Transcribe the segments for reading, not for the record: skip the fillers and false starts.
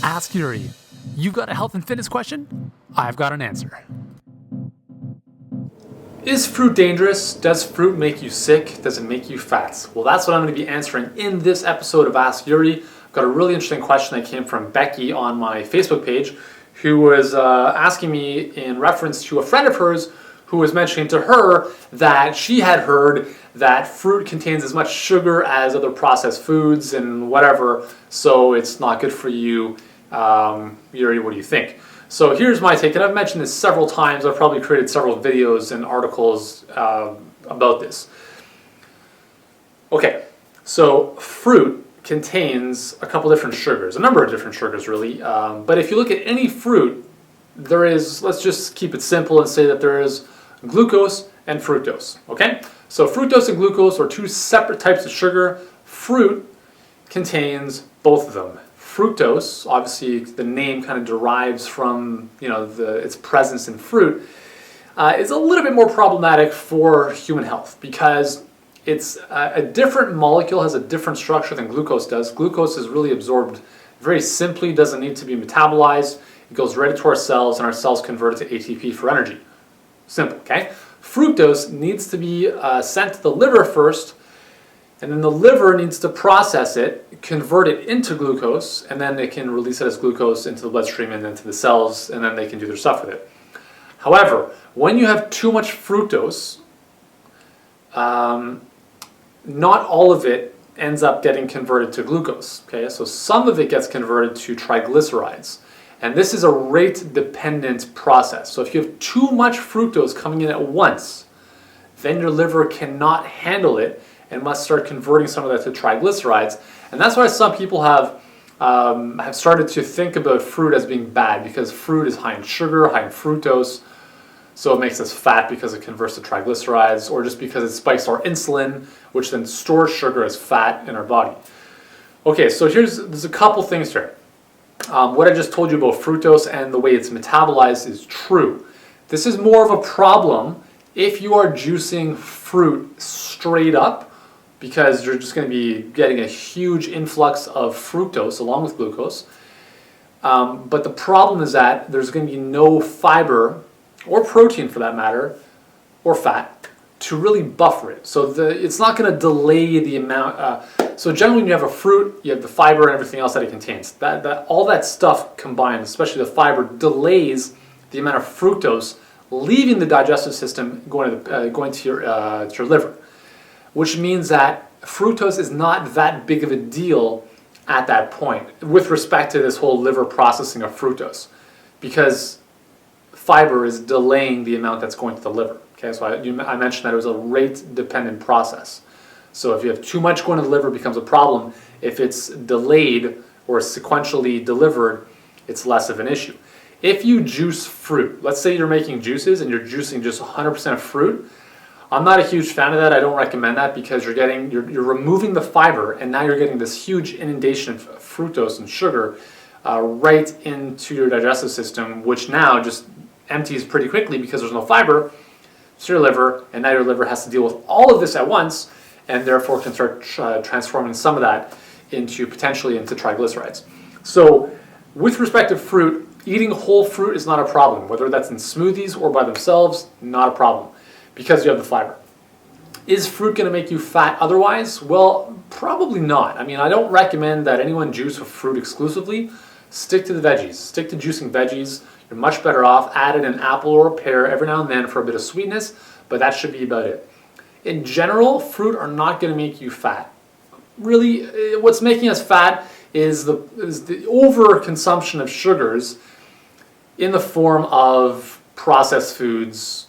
Ask Yuri. You've got a health and fitness question? I've got an answer. Is fruit dangerous? Does fruit make you sick? Does it make you fat? Well, that's what I'm going to be answering in this episode of Ask Yuri. I've got a really interesting question that came from Becky on my Facebook page, who was asking me in reference to a friend of hers who was mentioning to her that she had heard that fruit contains as much sugar as other processed foods and whatever, so it's not good for you. Yuri, what do you think? So here's my take, and I've mentioned this several times. I've probably created several videos and articles about this. Okay, so fruit contains a couple different sugars, a number of different sugars really, but if you look at any fruit, there is, let's just keep it simple and say that there is glucose and fructose, okay? So fructose and glucose are two separate types of sugar. Fruit contains both of them. Fructose, obviously the name kind of derives from its presence in fruit, is a little bit more problematic for human health because it's a different molecule, has a different structure than glucose does. Glucose is really absorbed very simply, doesn't need to be metabolized. It goes right into our cells and our cells convert it to ATP for energy. Simple, okay? Fructose needs to be sent to the liver first, and then the liver needs to process it, convert it into glucose, and then they can release it as glucose into the bloodstream and into the cells, and then they can do their stuff with it. However, when you have too much fructose, not all of it ends up getting converted to glucose. Okay, so some of it gets converted to triglycerides. And this is a rate-dependent process. So if you have too much fructose coming in at once, then your liver cannot handle it and must start converting some of that to triglycerides. And that's why some people have started to think about fruit as being bad, because fruit is high in sugar, high in fructose, so it makes us fat because it converts to triglycerides, or just because it spikes our insulin, which then stores sugar as fat in our body. Okay, so there's a couple things here. What I just told you about fructose and the way it's metabolized is true. This is more of a problem if you are juicing fruit straight up, because you're just going to be getting a huge influx of fructose along with glucose. But the problem is that there's going to be no fiber, or protein for that matter, or fat, to really buffer it. So it's not going to delay the amount. So generally when you have a fruit, you have the fiber and everything else that it contains. All that stuff combined, especially the fiber, delays the amount of fructose leaving the digestive system going to your liver, which means that fructose is not that big of a deal at that point with respect to this whole liver processing of fructose, because fiber is delaying the amount that's going to the liver. Okay, so I mentioned that it was a rate-dependent process. So if you have too much going to the liver, it becomes a problem. If it's delayed or sequentially delivered, it's less of an issue. If you juice fruit, let's say you're making juices and you're juicing just 100% fruit, I'm not a huge fan of that. I don't recommend that, because you're removing the fiber, and now you're getting this huge inundation of fructose and sugar right into your digestive system, which now just empties pretty quickly because there's no fiber to your liver, and now your liver has to deal with all of this at once, and therefore can start transforming some of that potentially into triglycerides. So with respect to fruit, eating whole fruit is not a problem. Whether that's in smoothies or by themselves, not a problem, because you have the fiber. Is fruit going to make you fat otherwise? Well, probably not. I mean, I don't recommend that anyone juice with fruit exclusively. Stick to the veggies. Stick to juicing veggies. You're much better off. Add in an apple or a pear every now and then for a bit of sweetness, but that should be about it. In general, fruit are not going to make you fat. Really, what's making us fat is the overconsumption of sugars in the form of processed foods,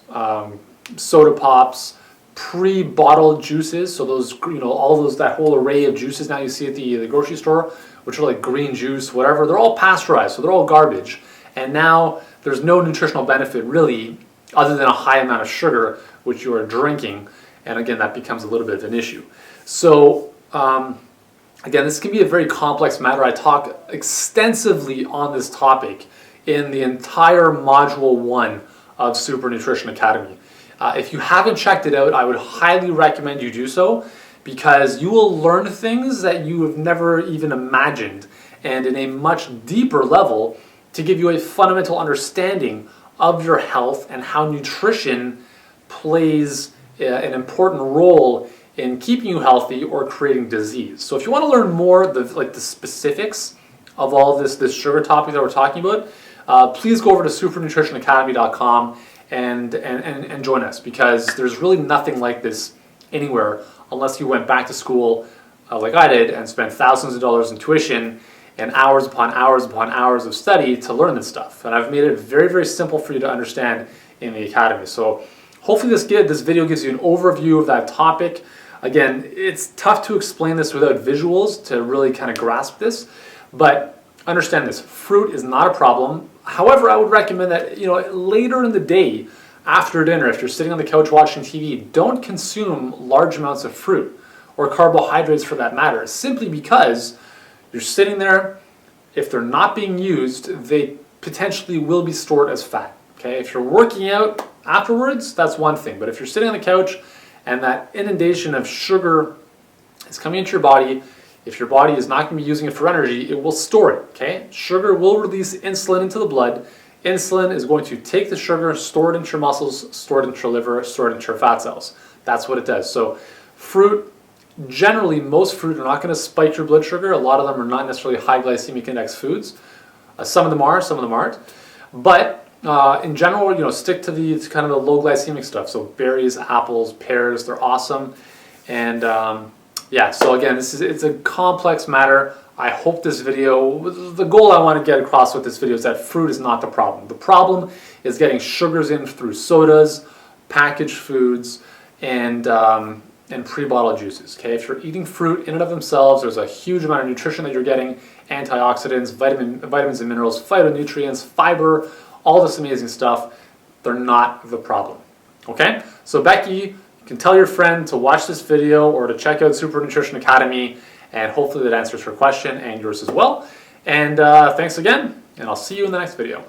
soda pops, pre-bottled juices. So those, that whole array of juices now you see at the grocery store, which are like green juice, whatever. They're all pasteurized, so they're all garbage. And now there's no nutritional benefit really, other than a high amount of sugar which you are drinking. And again, that becomes a little bit of an issue. So again, this can be a very complex matter. I talk extensively on this topic in the entire Module 1 of Super Nutrition Academy. If you haven't checked it out, I would highly recommend you do so, because you will learn things that you have never even imagined. and in a much deeper level to give you a fundamental understanding of your health and how nutrition plays an important role in keeping you healthy or creating disease. So if you want to learn more the specifics of all this sugar topic that we're talking about, please go over to supernutritionacademy.com and join us, because there's really nothing like this anywhere unless you went back to school like I did and spent thousands of dollars in tuition and hours upon hours upon hours of study to learn this stuff. And I've made it very, very simple for you to understand in the Academy. So hopefully this video gives you an overview of that topic. Again, it's tough to explain this without visuals to really kind of grasp this, but understand this, fruit is not a problem. However, I would recommend that, later in the day, after dinner, if you're sitting on the couch watching TV, don't consume large amounts of fruit or carbohydrates for that matter, simply because you're sitting there. If they're not being used, they potentially will be stored as fat. Okay, if you're working out afterwards, that's one thing. But if you're sitting on the couch and that inundation of sugar is coming into your body, if your body is not going to be using it for energy, it will store it. Okay, sugar will release insulin into the blood. Insulin is going to take the sugar, store it into your muscles, store it into your liver, store it into your fat cells. That's what it does. So fruit, generally most fruit are not going to spike your blood sugar. A lot of them are not necessarily high glycemic index foods. Some of them are, some of them aren't. But in general, stick to the kind of the low glycemic stuff. So berries, apples, pears, they're awesome. And yeah, so again, it's a complex matter. I hope this video, the goal I want to get across with this video is that fruit is not the problem. The problem is getting sugars in through sodas, packaged foods, and pre-bottled juices. Okay, if you're eating fruit in and of themselves, there's a huge amount of nutrition that you're getting: antioxidants, vitamins and minerals, phytonutrients, fiber, all this amazing stuff. They're not the problem. Okay, so Becky, you can tell your friend to watch this video or to check out Super Nutrition Academy, and hopefully that answers her question and yours as well. And thanks again, and I'll see you in the next video.